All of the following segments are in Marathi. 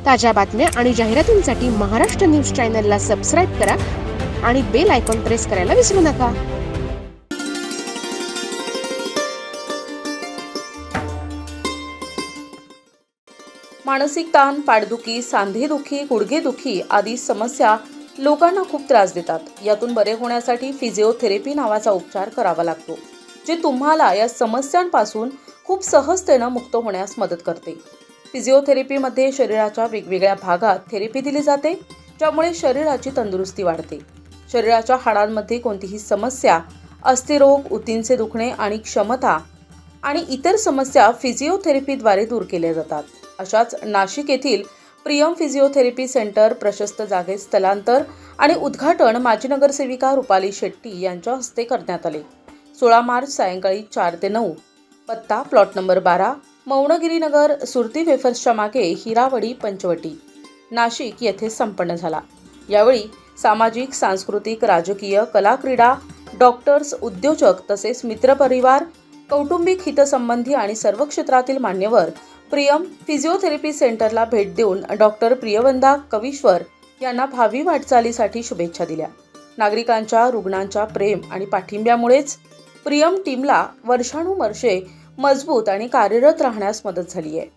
ताज्या बातम्या आणि जाहिरातींसाठी महाराष्ट्र न्यूज चॅनलला सबस्क्राईब करा आणि बेल आयकॉन प्रेस करायला विसरू नका. मानसिक ताण, पाठदुखी, सांधेदुखी, गुडघेदुखी आदी समस्या लोकांना खूप त्रास देतात. यातून बरे होण्यासाठी फिजिओथेरपी नावाचा उपचार करावा लागतो, जे तुम्हाला या समस्यांपासून खूप सहजतेनं मुक्त होण्यास मदत करते. फिजिओथेरपीमध्ये शरीराच्या वेगवेगळ्या भागात थेरपी दिली जाते, ज्यामुळे शरीराची तंदुरुस्ती वाढते. शरीराच्या हाडांमध्ये कोणतीही समस्या, अस्थिरोग, उतींचे दुखणे आणि क्षमता आणि इतर समस्या फिजिओथेरपीद्वारे दूर केल्या जातात. अशाच नाशिक येथील प्रियम फिजिओथेरपी सेंटर प्रशस्त जागेत स्थलांतर आणि उद्घाटन माजी नगरसेविका रुपाली शेट्टी यांच्या हस्ते करण्यात आले. 16 मार्च सायंकाळी 4 ते 9. पत्ता प्लॉट नंबर 12, मौनगिरी नगर, सुरती वेफर्सच्या मागे, हिरावडी, पंचवटी, नाशिक येथे संपन्न झाला. यावेळी सामाजिक, सांस्कृतिक, राजकीय, कला, क्रीडा, डॉक्टर्स, उद्योजक तसेच मित्रपरिवार, कौटुंबिक हितसंबंधी आणि सर्व क्षेत्रातील मान्यवर प्रियम फिजिओथेरपी सेंटरला भेट देऊन डॉक्टर प्रियवंदा कविश्वर यांना भावी वाटचालीसाठी शुभेच्छा दिल्या. नागरिकांच्या, रुग्णांच्या प्रेम आणि पाठिंब्यामुळेच प्रियम टीमला वर्षानुवर्षे मजबूत आणि कार्यरत राहण्यास मदत झाली आहे.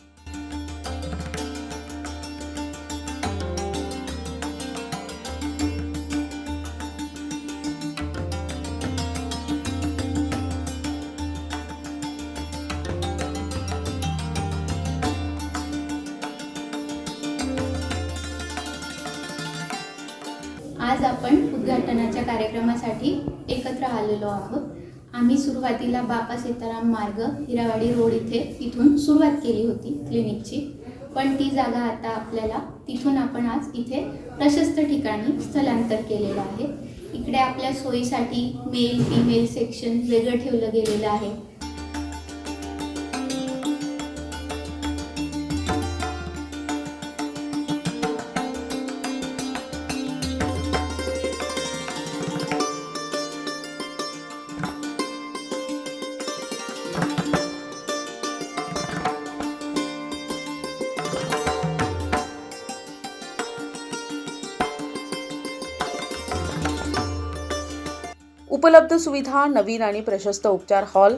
आज आपण उद्घाटनाच्या कार्यक्रमासाठी एकत्र आलेलो आहोत. आम्ही सुरुवातीला बापा सीताराम मार्ग, हिरावाडी रोड इथून सुरुवात केली होती क्लिनिकची, पण ती जागा आता आपल्याला तिथून आपण आज इथे प्रशस्त ठिकाणी स्थलांतर केलेलं आहे. इकडे आपल्या सोयीसाठी मेल फिमेल सेक्शन वेगळं ठेवलं गेलेलं आहे. उपलब्ध सुविधा, नवीन आणि प्रशस्त उपचार हॉल,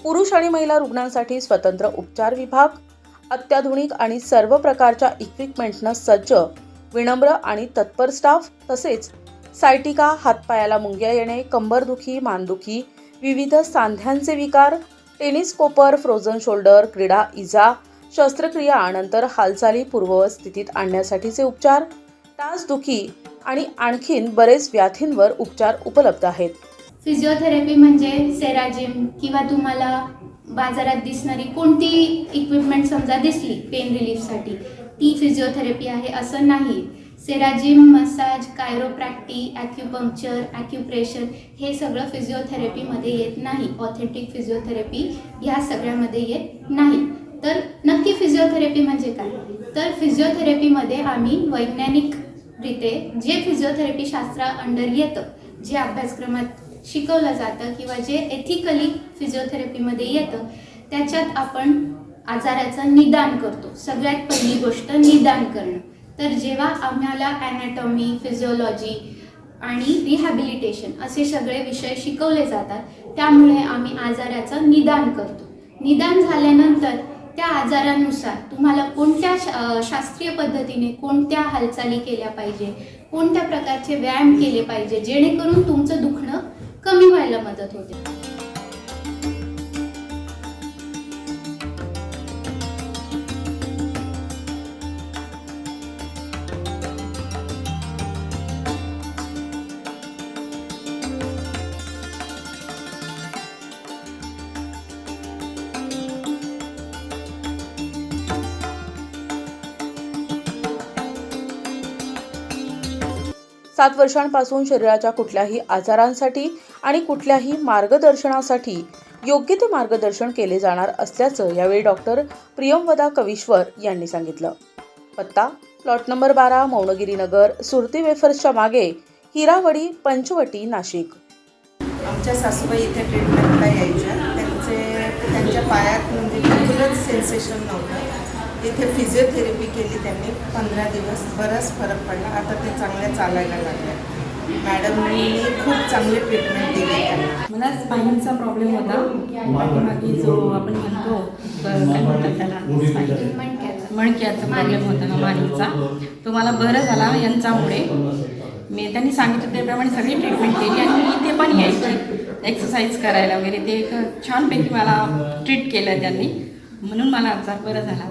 पुरुष आणि महिला रुग्णांसाठी स्वतंत्र उपचार विभाग, अत्याधुनिक आणि सर्व प्रकारच्या इक्विपमेंटनं सज्ज, विनम्र आणि तत्पर स्टाफ, तसेच सायटिका, हातपायाला मुंग्या येणे, कंबरदुखी, मानदुखी, विविध सांध्यांचे विकार, टेनिस कोपर, फ्रोझन शोल्डर, क्रीडा इजा, शस्त्रक्रिया नंतर हालचाली पूर्ववत स्थितीत आणण्यासाठीचे उपचार, टाचदुखी आणि आणखीन बरेच व्याधींवर उपचार उपलब्ध आहेत. फिजिओथेरपी म्हणजे सेराजिम किंवा तुम्हाला बाजारात दिसणारी कोणती इक्विपमेंट समजा दिसली पेन रिलीफसाठी, ती फिजिओथेरपी आहे असं नाही. सेराजिम, मसाज, कायरोप्रॅक्टी, ॲक्युपंक्चर, ॲक्युप्रेशर हे सगळं फिजिओथेरपीमध्ये येत नाही. ऑथेंटिक फिजिओथेरपी ह्या सगळ्यामध्ये येत नाही. तर नक्की फिजिओथेरपी म्हणजे काय? तर फिजिओथेरपीमध्ये आम्ही वैज्ञानिकरीत्या जे फिजिओथेरपी शास्त्रा अंडर येतं, जे अभ्यासक्रमात शिकवलं जातं किंवा जे एथिकली फिजिओथेरपीमध्ये येतं, त्याच्यात आपण आजाराचं निदान करतो. सगळ्यात पहिली गोष्ट निदान करणं. तर जेव्हा आम्हाला ॲनाटॉमी, फिजिओलॉजी आणि रिहॅबिलिटेशन असे सगळे विषय शिकवले जातात, त्यामुळे आम्ही आजाराचं निदान करतो. निदान झाल्यानंतर त्या आजारानुसार तुम्हाला कोणत्या शास्त्रीय पद्धतीने कोणत्या हालचाली केल्या पाहिजे, कोणत्या प्रकारचे व्यायाम केले पाहिजे, जेणेकरून तुमचं दुखणं कमी व्हायला मदत होते. 7 वर्षांपासून शरीराच्या कुठल्याही आजारांसाठी आणि कुठल्याही मार्गदर्शनासाठी योग्य ते मार्गदर्शन केले जाणार असल्याचं यावेळी डॉक्टर प्रियमवदा कविश्वर यांनी सांगितलं. पत्ता प्लॉट नंबर 12, मौनगिरी नगर, सुरती वेफर्सच्या मागे, हिरावडी, पंचवटी, नाशिक. आमच्या सासूबाई इथे ट्रीटमेंटला यायच्या. त्यांच्या पायात म्हणजे बिलकुलच सेन्सेशन नव्हतं. इथे फिजिओथेरपी केली त्यांनी 15 दिवस. बराच फरक पडला. आता ते चांगल्या चालायला लागल्या. मॅडमनी खूप चांगली ट्रीटमेंट दिली त्यांना. मला स्पाईनचा प्रॉब्लेम होता. पाठीमागे जो आपण म्हणतो काय म्हणतात त्याला मणक्याचा प्रॉब्लेम होता ना मानेचा, तो मला बरं झाला यांच्यामुळे. मी त्यांनी सांगितलं त्याप्रमाणे सगळी ट्रीटमेंट केली आणि मी इथे पण यायची एक्सरसाइज करायला वगैरे. ते छानपैकी मला ट्रीट केलं त्यांनी, म्हणून मला आजार बरं झाला.